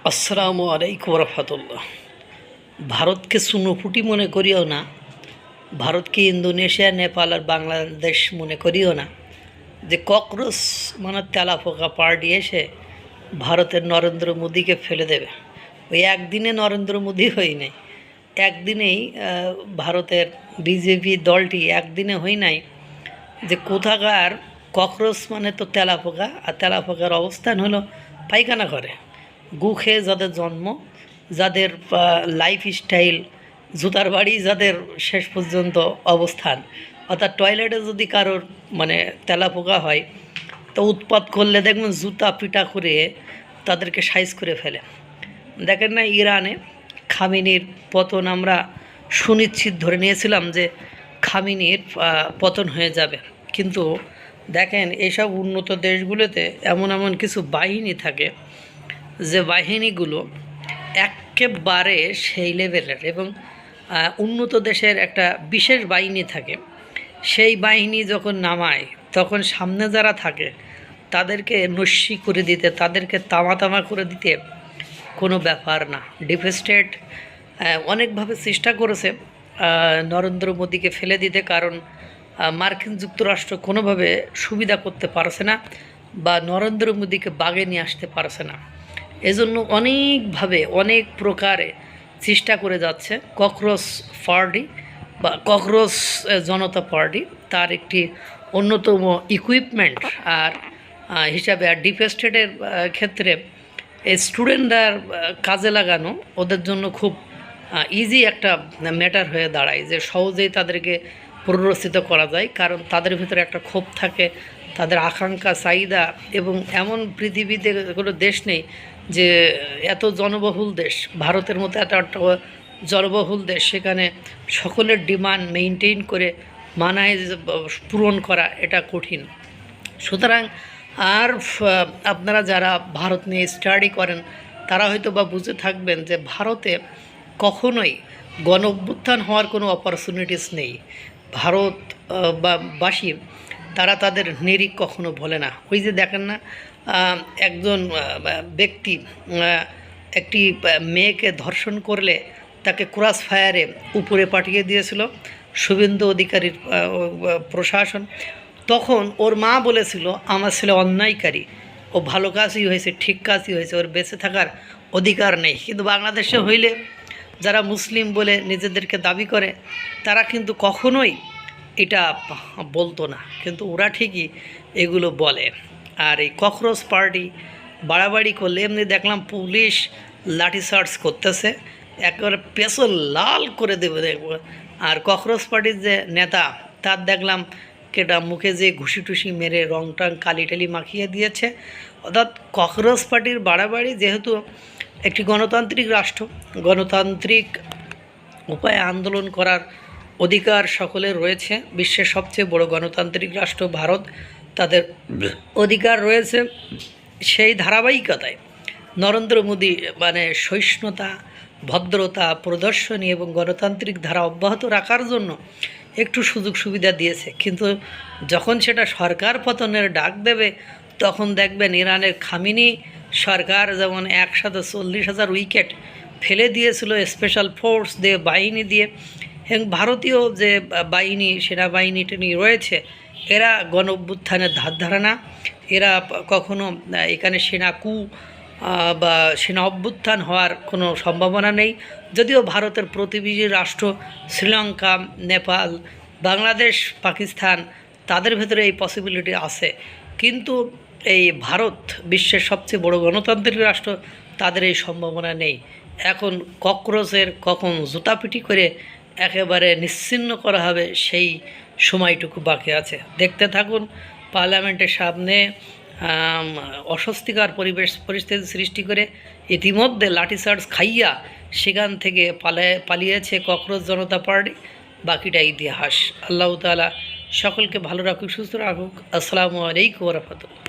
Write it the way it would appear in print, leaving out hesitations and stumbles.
আসসালামু আলাইকুম রহমতুল্লাহ। ভারতকে চুনোপুঁটি মনে করিও না, ভারতকে ইন্দোনেশিয়া, নেপাল আর বাংলাদেশ মনে করিও না যে ককরোচ মানে তেলাপোকা পার্টি এসে ভারতের নরেন্দ্র মোদীকে ফেলে দেবে। ওই একদিনে নরেন্দ্র মোদী হই নাই, একদিনেই ভারতের বিজেপি দলটি একদিনে হই নাই যে কোথাকার ককরোচ মানে তো তেলাপোকা, আর তেলাপোকার অবস্থান হলো পায়খানা ঘরে। গু খেয়ে যাদের জন্ম, যাদের লাইফ স্টাইল, জুতার বাড়ি যাদের শেষ পর্যন্ত অবস্থান, অর্থাৎ টয়লেটে যদি কারোর মানে তেলাপোকা হয় তো উৎপাত করলে দেখবেন জুতা পিটা করে তাদেরকে সাইজ করে ফেলে। দেখেন না ইরানে খামেনির পতন আমরা সুনিশ্চিত ধরে নিয়েছিলাম যে খামেনির পতন হয়ে যাবে, কিন্তু দেখেন এইসব উন্নত দেশগুলোতে এমন এমন কিছু বাহিনী থাকে যে বাহিনীগুলো একেবারে সেই লেভেলের, এবং উন্নত দেশের একটা বিশেষ বাহিনী থাকে। সেই বাহিনী যখন নামায় তখন সামনে যারা থাকে তাদেরকে নস্যি করে দিতে, তাদেরকে তামা করে দিতে কোনো ব্যাপার না। ডিপ স্টেট অনেকভাবে চেষ্টা করেছে নরেন্দ্র মোদীকে ফেলে দিতে, কারণ মার্কিন যুক্তরাষ্ট্র কোনোভাবে সুবিধা করতে পারছে না বা নরেন্দ্র মোদীকে বাগে নিয়ে আসতে পারছে না। এজন্য অনেকভাবে অনেক প্রকারে চেষ্টা করে যাচ্ছে ককরোচ পার্টি বা ককরোচ জনতা পার্টি। তার একটি অন্যতম ইকুইপমেন্ট আর হিসাবে আর ডিপ স্টেটের ক্ষেত্রে স্টুডেন্টরা কাজে লাগানো ওদের জন্য খুব ইজি একটা ম্যাটার হয়ে দাঁড়ায়, যে সহজেই তাদেরকে প্ররোচিত করা যায়, কারণ তাদের ভিতরে একটা ক্ষোভ থাকে, তাদের আকাঙ্ক্ষা, চাহিদা। এবং এমন পৃথিবীতে কোনো দেশ নেই যে এত জনবহুল দেশ, ভারতের মতো এত একটা জনবহুল দেশ, সেখানে সকলের ডিমান্ড মেনটেন করে মানায় পূরণ করা এটা কঠিন। সুতরাং আর আপনারা যারা ভারত নিয়ে স্টাডি করেন তারা হয়তো বা বুঝে থাকবেন যে ভারতে কখনোই গণ অভ্যুত্থান হওয়ার কোনো অপরচুনিটিস নেই। ভারত বাসী তারা তাদের নিরিখ কখনো ভোলে না। ওই যে দেখেন না একজন ব্যক্তি একটি মেয়েকে ধর্ষণ করলে তাকে ক্রস ফায়ারে উপরে পাঠিয়ে দিয়েছিল শুভেন্দু অধিকারীর প্রশাসন। তখন ওর মা বলেছিল আমার ছেলে অন্যায়কারী, ও ভালো কাজই হয়েছে, ঠিক কাজই হয়েছে, ওর বেঁচে থাকার অধিকার নেই। কিন্তু বাংলাদেশে হইলে যারা মুসলিম বলে নিজেদেরকে দাবি করে তারা কিন্তু কখনোই এটা বলতো না, কিন্তু ওরা ঠিকই এগুলো বলে। আর এই ককরোচ পার্টি বাড়াবাড়ি করলে এমনি দেখলাম পুলিশ লাঠিচার্জ করতেছে, একেবারে পেছন লাল করে দেবে দেখব। আর ককরোচ পার্টির যে নেতা তার দেখলাম কেটা মুখে যে ঘুষি টুসি মেরে রং টং কালি টালি মাখিয়ে দিয়েছে। অর্থাৎ ককরোচ পার্টির বাড়াবাড়ি, যেহেতু একটি গণতান্ত্রিক রাষ্ট্র, গণতান্ত্রিক উপায়ে আন্দোলন করার অধিকার সকলের রয়েছে। বিশ্বের সবচেয়ে বড় গণতান্ত্রিক রাষ্ট্র ভারত, তাদের অধিকার রয়েছে। সেই ধারাবাহিকতায় নরেন্দ্র মোদী মানে সহিষ্ণুতা, ভদ্রতা প্রদর্শনী এবং গণতান্ত্রিক ধারা অব্যাহত রাখার জন্য একটু সুযোগ সুবিধা দিয়েছে, কিন্তু যখন সেটা সরকার পতনের ডাক দেবে তখন দেখবেন ইরানের খামেনি সরকার যেমন একসাথে 40,000 উইকেট ফেলে দিয়েছিল স্পেশাল ফোর্স দিয়ে, বাহিনী দিয়ে, এবং ভারতীয় যে বাহিনী সেনাবাহিনী রয়েছে এরা গণ অভ্যুত্থানের ধার ধারে না। এরা কখনো এখানে সেনা কু বা সেনা অভ্যুত্থান হওয়ার কোনো সম্ভাবনা নেই। যদিও ভারতের প্রতিবেশী রাষ্ট্র শ্রীলঙ্কা, নেপাল, বাংলাদেশ, পাকিস্তান তাদের ভেতরে এই পসিবিলিটি আছে, কিন্তু এই ভারত বিশ্বের সবচেয়ে বড় গণতান্ত্রিক রাষ্ট্র, তাদের এই সম্ভাবনা নেই। এখন ককরোচের কখন জুতাপিটি করে একেবারে নিশ্চিহ্ন করা হবে সেই সময়টুকু বাকি আছে। দেখতে থাকুন। পার্লামেন্টের সামনে অস্বস্তিকর পরিস্থিতি সৃষ্টি করে ইতিমধ্যে লাঠিচার্জ খাইয়া সেখান থেকে পালিয়েছে ককরোচ জনতা পার্টি। বাকিটা ইতিহাস। আল্লাহ তাআলা সকলকে ভালো রাখুক, সুস্থ রাখুক। আসসালামু আলাইকুম ওয়া রাহমাতুল্লাহ।